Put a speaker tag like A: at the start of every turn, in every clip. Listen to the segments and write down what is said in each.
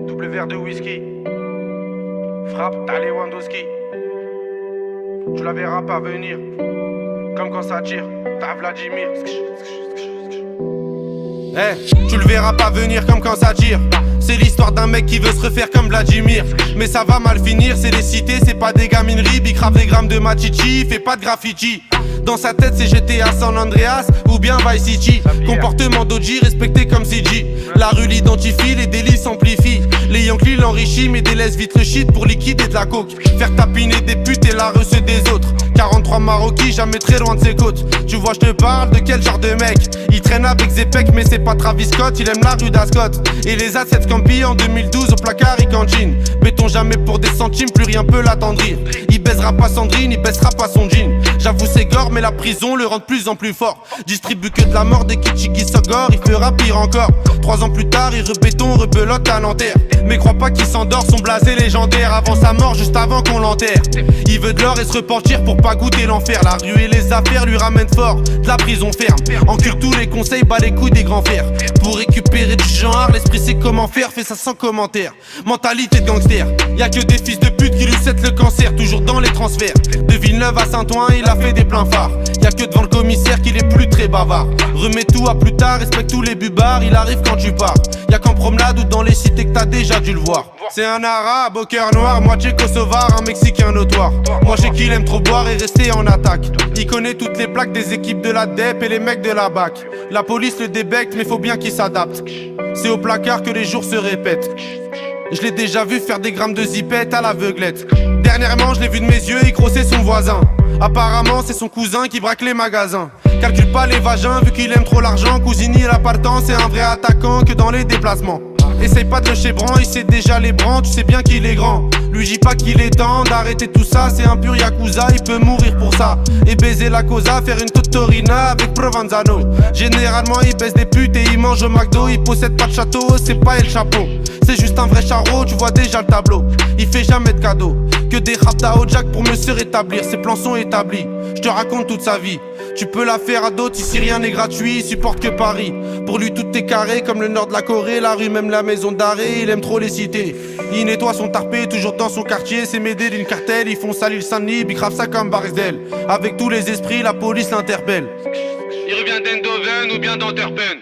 A: Double verre de whisky. Frappe, t'as Lewandowski. Tu la verras pas venir. Comme quand ça tire, t'as Vladimir. Tu le verras pas venir comme quand ça tire. C'est l'histoire d'un mec qui veut se refaire comme Vladimir. Mais ça va mal finir, c'est les cités, c'est pas des gamineries. Bicrave des grammes de machichi, fait pas de graffiti. Dans sa tête c'est GTA San Andreas ou bien Vice City. Comportement d'OG respecté comme CG. La rue l'identifie, les délits s'amplifient. Les Yankees l'enrichissent mais délaissent vite le shit pour liquider de la coke. Faire tapiner des putes et la recette des autres. 43 Maroquis, jamais très loin de ses côtes. Tu vois je te parle de quel genre de mec. Il traîne avec Zepek mais c'est pas Travis Scott. Il aime la rue d'Ascot. Et les assets Scampi en 2012 au placard il cantine. Béton jamais pour des centimes, plus rien peut l'attendrir. Il baisera pas Sandrine, il baissera pas son jean. J'avoue c'est gore mais la prison le rend de plus en plus fort. Distribue que de la mort des Kichigi Sogor, il fera pire encore. 3 ans plus tard il rebéton, rebelote à Nanterre. Mais crois pas qu'il s'endort, son blasé légendaire. Avant sa mort, juste avant qu'on l'enterre. Il veut de l'or et se repentir pour pas goûter l'enfer. La rue et les affaires lui ramènent fort, de la prison ferme. Encule tous les conseils, bat les couilles des grands fers. Pour récupérer du genre, l'esprit sait comment faire, fait ça sans commentaire. Mentalité de gangster, y'a que des fils de pute qui lui cèdent le cancer. Toujours dans les transferts, de Villeneuve à Saint-Ouen, il a fait des pleins phares. Y'a que devant le commissaire qu'il est plus très bavard. Remets tout à plus tard, respecte tous les bubards. Il arrive quand tu pars, y'a qu'en promenade ou dans les cités que t'as déjà dû le voir. C'est un arabe au cœur noir, moitié kosovar, un mexicain notoire. Moi je sais qu'il aime trop boire et rester en attaque. Il connaît toutes les plaques des équipes de la DEP et les mecs de la BAC. La police le débecte mais faut bien qu'il s'adapte. C'est au placard que les jours se répètent. Je l'ai déjà vu faire des grammes de zipette à l'aveuglette. Dernièrement je l'ai vu de mes yeux, il grossait son voisin. Apparemment c'est son cousin qui braque les magasins. Calcule pas les vagins vu qu'il aime trop l'argent. Cousini l'appartement, c'est un vrai attaquant que dans les déplacements. Essaye pas de le chébran, il sait déjà les brans, tu sais bien qu'il est grand. Lui dis pas qu'il est temps d'arrêter tout ça, c'est un pur yakuza, il peut mourir pour ça. Et baiser la cosa, faire une totorina avec Provenzano. Généralement il baisse des putes et il mange au McDo. Il possède pas de château, c'est pas El Chapeau. C'est juste un vrai charreau, tu vois déjà le tableau. Il fait jamais de cadeaux, que des raptas au jack pour mieux se rétablir. Ses plans sont établis, je te raconte toute sa vie. Tu peux la faire à d'autres, ici rien n'est gratuit, il supporte que Paris. Pour lui tout est carré, comme le nord de la Corée. La rue, même la maison d'arrêt, il aime trop les cités. Il nettoie son tarpé, toujours dans son quartier. C'est m'aider d'une cartelle, ils font salir le Saint-Denis. Bicrave ça comme Barzel. Avec tous les esprits, la police l'interpelle. Il revient d'Eindhoven ou bien d'Antwerpen.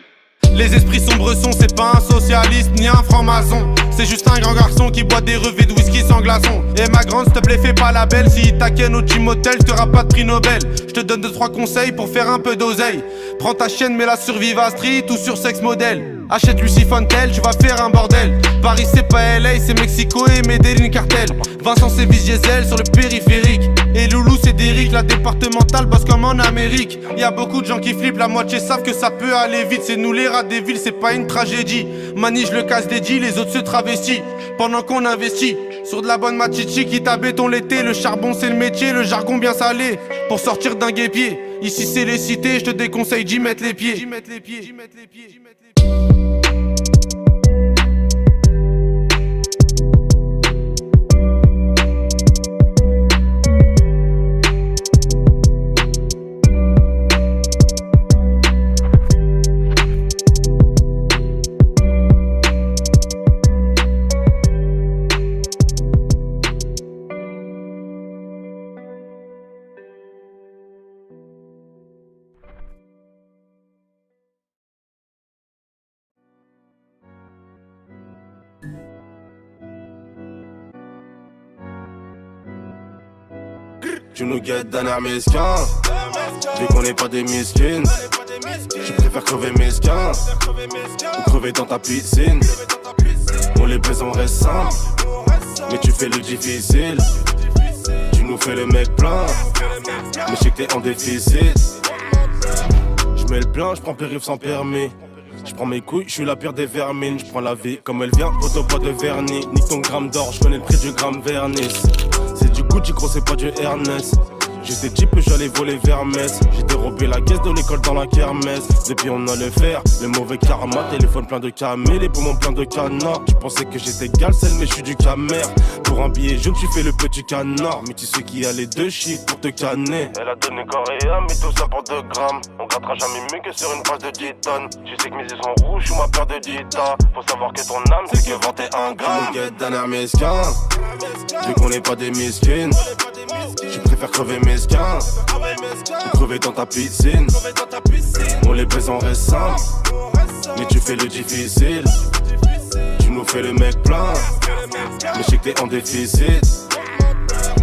A: Les esprits sombres sont, c'est pas un socialiste ni un franc-maçon. C'est juste un grand garçon qui boit des revêts de whisky sans glaçon. Et ma grande, s'il te plaît, fais pas la belle. Si il t'acquienne au Team Hotel, t'auras pas de prix Nobel. Je te donne 2-3 conseils pour faire un peu d'oseille. Prends ta chienne, mets-la sur Viva Street ou sur Sex Model. Achète Lucy Fontel, tu vas faire un bordel. Paris c'est pas LA, c'est Mexico et Medellin cartel. Vincent c'est Diesel sur le périphérique. Et Loulou c'est Derrick, la départementale bosse comme en Amérique. Y'a beaucoup de gens qui flippent, la moitié savent que ça peut aller vite. C'est nous les rats des villes, c'est pas une tragédie. Mani je le casse des deals, les autres se travestissent. Pendant qu'on investit sur de la bonne machichi qui t'a béton l'été. Le charbon c'est le métier, le jargon bien salé. Pour sortir d'un guépier, ici c'est les cités, je te déconseille d'y mettre les pieds.
B: Tu nous guettes d'un air mesquin, vu qu'on n'est pas des misquines. Je préfère crever mesquin, ou crever dans ta piscine. On les baise, on reste simple, mais tu fais le difficile. Tu nous fais le mec plein, mais je sais que t'es en déficit. Je mets le plein, je prends périph' sans permis. Je prends mes couilles, je suis la pire des vermines. Je prends la vie comme elle vient, photo pas de vernis. Nique ton gramme d'or, je connais le prix du gramme vernis. C'est du Gucci gros, c'est pas du Ernest. J'étais type, j'allais voler vers Metz. J'ai dérobé la caisse de l'école dans la kermesse. Depuis on allait faire le mauvais karma. Téléphone plein de camés, les poumons plein de canards. Tu pensais que j'étais galsel mais je suis du camer. Pour un billet jaune tu fais le petit canard. Mais tu sais qu'il y a les deux chiffres pour te canner. Elle a donné corps et âme, mais tout ça pour 2 grammes. On grattera jamais mieux que sur une phrase de 10 tonnes. Je sais que mes yeux sont rouges, je suis ma paire de Dita. Faut savoir que ton âme c'est que 21 grammes. Guette d'un air mesquin, vu qu'on n'est pas des misquines. Je préfère crever mesquin ou crever dans ta piscine. On les baise en reste simple, mais tu fais le difficile. Tu nous fais le mec plein, mais je sais que t'es en déficit.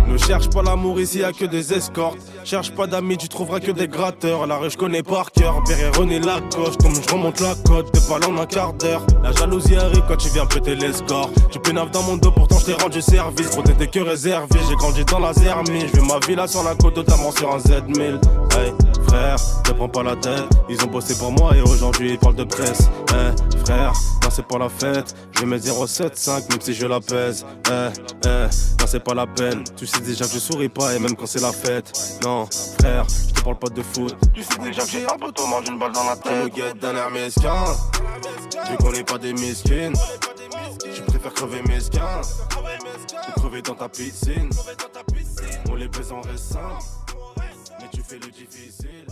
B: Ne cherche pas l'amour, ici y'a que des escortes. Cherche pas d'amis, tu trouveras que des gratteurs. La rue je connais par cœur, Perret René Lacoste. Comme je remonte la côte, de pas en un quart d'heure. La jalousie arrive quand tu viens péter les scores. Tu pénaves dans mon dos, pourtant je t'ai rendu service. Gros t'étais que réservé, j'ai grandi dans la zermie. Je vais ma vie là sur la côte, notamment sur un Z1000. Hey frère, te prends pas la tête. Ils ont bossé pour moi et aujourd'hui ils parlent de presse. Hey frère, là c'est pas la fête. Je vais mettre 0,75 même si je la pèse. Là c'est pas la peine. Tu sais déjà que je souris pas et même quand c'est la fête. Non frère, je te parle pas de foot. Tu sais déjà que j'ai un poteau, mange une balle dans la tête. Me guette d'un air mesquin, vu qu'on n'est pas des misquines. Je préfère crever mesquin ou crever dans ta piscine. On les baise en reste simple, mais tu fais le difficile.